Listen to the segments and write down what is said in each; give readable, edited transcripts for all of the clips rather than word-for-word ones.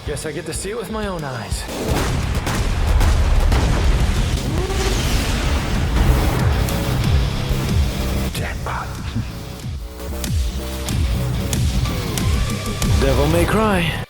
Guess I get to see it with my own eyes. Jackpot. Devil May Cry.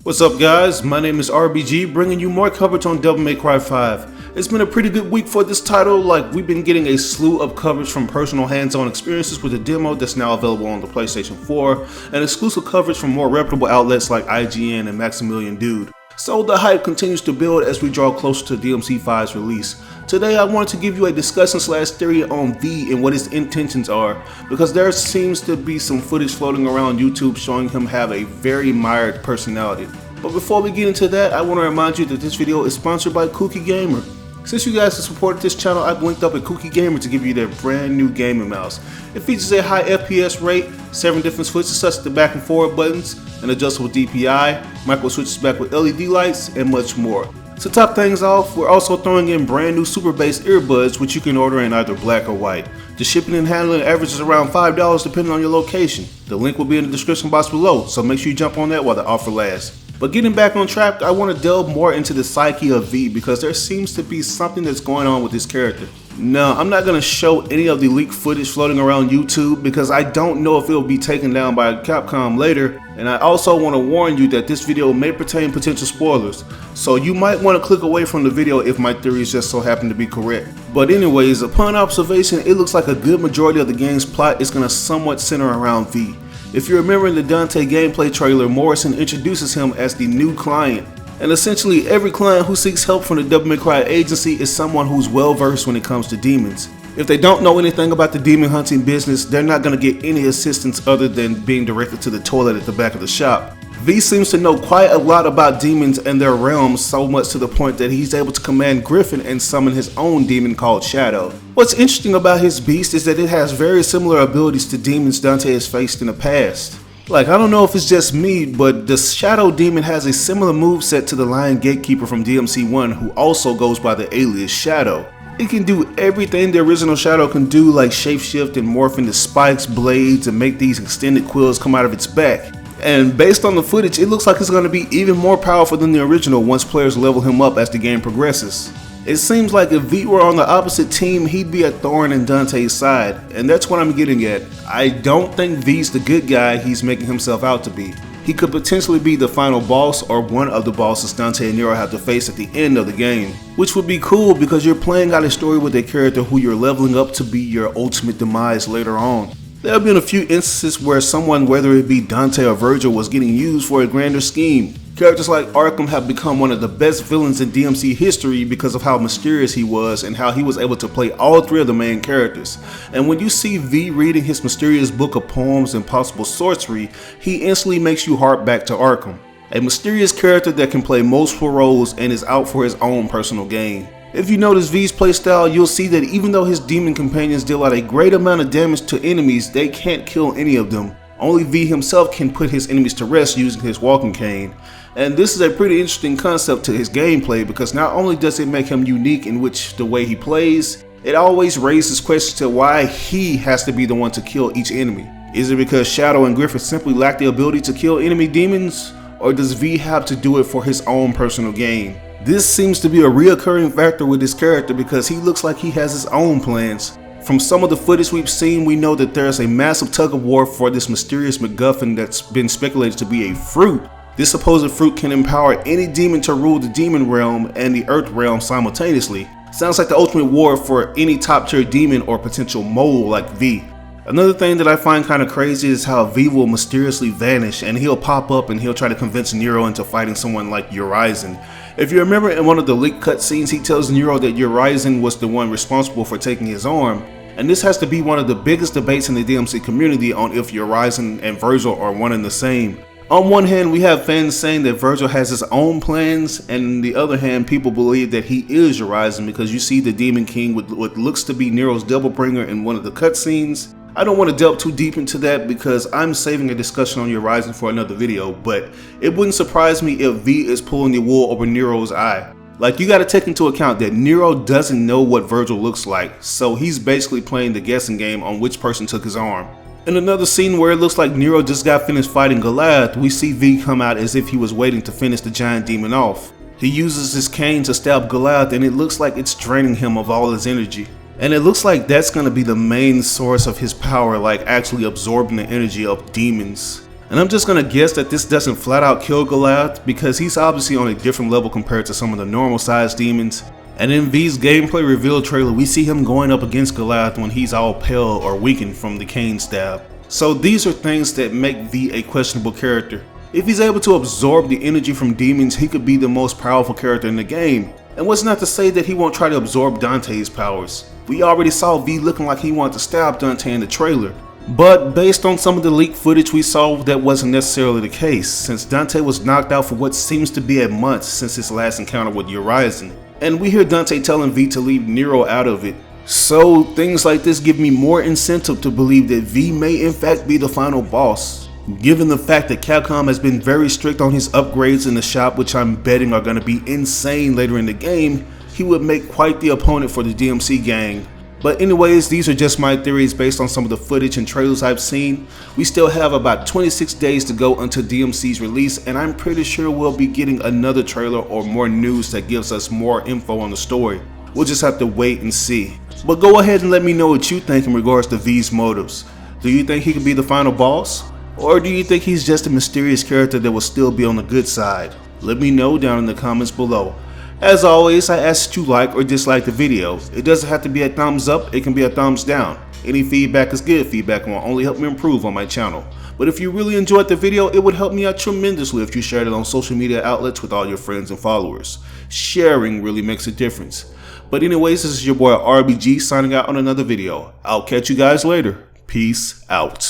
What's up guys, my name is RBG, bringing you more coverage on Devil May Cry 5. It's been a pretty good week for this title. We've been getting a slew of coverage from personal hands-on experiences with the demo that's now available on the PlayStation 4, and exclusive coverage from more reputable outlets like IGN and Maximilian Dood. So the hype continues to build as we draw closer to DMC5's release. Today I wanted to give you a discussion / theory on V and what his intentions are, because there seems to be some footage floating around YouTube showing him have a very mired personality. But before we get into that, I want to remind you that this video is sponsored by Kooky Gamer. Since you guys have supported this channel, I've linked up at Kooky Gamer to give you their brand new gaming mouse. It features a high FPS rate, 7 different switches such as the back and forward buttons, an adjustable DPI, micro switches back with LED lights, and much more. To top things off, we're also throwing in brand new super bass earbuds, which you can order in either black or white. The shipping and handling averages around $5 depending on your location. The link will be in the description box below, so make sure you jump on that while the offer lasts. But getting back on track, I want to delve more into the psyche of V, because there seems to be something that's going on with this character. No, I'm not going to show any of the leaked footage floating around YouTube because I don't know if it will be taken down by Capcom later, and I also want to warn you that this video may contain potential spoilers, so you might want to click away from the video if my theories just so happen to be correct. But anyways, upon observation, it looks like a good majority of the game's plot is going to somewhat center around V. If you remember in the Dante gameplay trailer, Morrison introduces him as the new client. And essentially every client who seeks help from the Devil May Cry agency is someone who's well versed when it comes to demons. If they don't know anything about the demon hunting business, they're not going to get any assistance other than being directed to the toilet at the back of the shop. V seems to know quite a lot about demons and their realms, so much to the point that he's able to command Griffin and summon his own demon called Shadow. What's interesting about his beast is that it has very similar abilities to demons Dante has faced in the past. I don't know if it's just me, but the Shadow Demon has a similar moveset to the Lion Gatekeeper from DMC1, who also goes by the alias Shadow. It can do everything the original Shadow can do, like shapeshift and morph into spikes, blades, and make these extended quills come out of its back. And based on the footage, it looks like it's going to be even more powerful than the original once players level him up as the game progresses. It seems like if V were on the opposite team, he'd be a thorn in Dante's side, and that's what I'm getting at. I don't think V's the good guy he's making himself out to be. He could potentially be the final boss or one of the bosses Dante and Nero have to face at the end of the game, which would be cool because you're playing out a story with a character who you're leveling up to be your ultimate demise later on. There have been a few instances where someone, whether it be Dante or Virgil, was getting used for a grander scheme. Characters like Arkham have become one of the best villains in DMC history because of how mysterious he was and how he was able to play all three of the main characters. And when you see V reading his mysterious book of poems and possible sorcery, he instantly makes you hark back to Arkham. A mysterious character that can play multiple roles and is out for his own personal gain. If you notice V's playstyle, you'll see that even though his demon companions deal out a great amount of damage to enemies, they can't kill any of them. Only V himself can put his enemies to rest using his walking cane. And this is a pretty interesting concept to his gameplay, because not only does it make him unique in the way he plays, it always raises questions to why he has to be the one to kill each enemy. Is it because Shadow and Griffin simply lack the ability to kill enemy demons, or does V have to do it for his own personal gain? This seems to be a reoccurring factor with this character because he looks like he has his own plans. From some of the footage we've seen, we know that there's a massive tug of war for this mysterious MacGuffin that's been speculated to be a fruit. This supposed fruit can empower any demon to rule the demon realm and the earth realm simultaneously. Sounds like the ultimate war for any top tier demon or potential mole like V. Another thing that I find kind of crazy is how V will mysteriously vanish and he'll pop up and he'll try to convince Nero into fighting someone like Urizen. If you remember in one of the leaked cutscenes, he tells Nero that Urizen was the one responsible for taking his arm. And this has to be one of the biggest debates in the DMC community on if Urizen and Virgil are one and the same. On one hand, we have fans saying that Virgil has his own plans, and on the other hand, people believe that he is Urizen because you see the Demon King with what looks to be Nero's Doublebringer in one of the cutscenes. I don't want to delve too deep into that because I'm saving a discussion on Urizen for another video, but it wouldn't surprise me if V is pulling the wool over Nero's eye. You gotta take into account that Nero doesn't know what Virgil looks like, so he's basically playing the guessing game on which person took his arm. In another scene where it looks like Nero just got finished fighting Goliath, we see V come out as if he was waiting to finish the giant demon off. He uses his cane to stab Goliath and it looks like it's draining him of all his energy. And it looks like that's going to be the main source of his power, like actually absorbing the energy of demons. And I'm just going to guess that this doesn't flat out kill Goliath because he's obviously on a different level compared to some of the normal sized demons. And in V's gameplay reveal trailer, we see him going up against Goliath when he's all pale or weakened from the cane stab. So these are things that make V a questionable character. If he's able to absorb the energy from demons, he could be the most powerful character in the game. And what's not to say that he won't try to absorb Dante's powers. We already saw V looking like he wanted to stab Dante in the trailer. But based on some of the leaked footage we saw, that wasn't necessarily the case, since Dante was knocked out for what seems to be a month since his last encounter with Urizen. And we hear Dante telling V to leave Nero out of it. So things like this give me more incentive to believe that V may in fact be the final boss. Given the fact that Capcom has been very strict on his upgrades in the shop, which I'm betting are going to be insane later in the game, he would make quite the opponent for the DMC gang. But anyways, these are just my theories based on some of the footage and trailers I've seen. We still have about 26 days to go until DMC's release, and I'm pretty sure we'll be getting another trailer or more news that gives us more info on the story. We'll just have to wait and see. But go ahead and let me know what you think in regards to V's motives. Do you think he could be the final boss? Or do you think he's just a mysterious character that will still be on the good side? Let me know down in the comments below. As always, I ask that you like or dislike the video. It doesn't have to be a thumbs up, it can be a thumbs down. Any feedback is good feedback and will only help me improve on my channel. But if you really enjoyed the video, it would help me out tremendously if you shared it on social media outlets with all your friends and followers. Sharing really makes a difference. But anyways, this is your boy RBG signing out on another video. I'll catch you guys later. Peace out.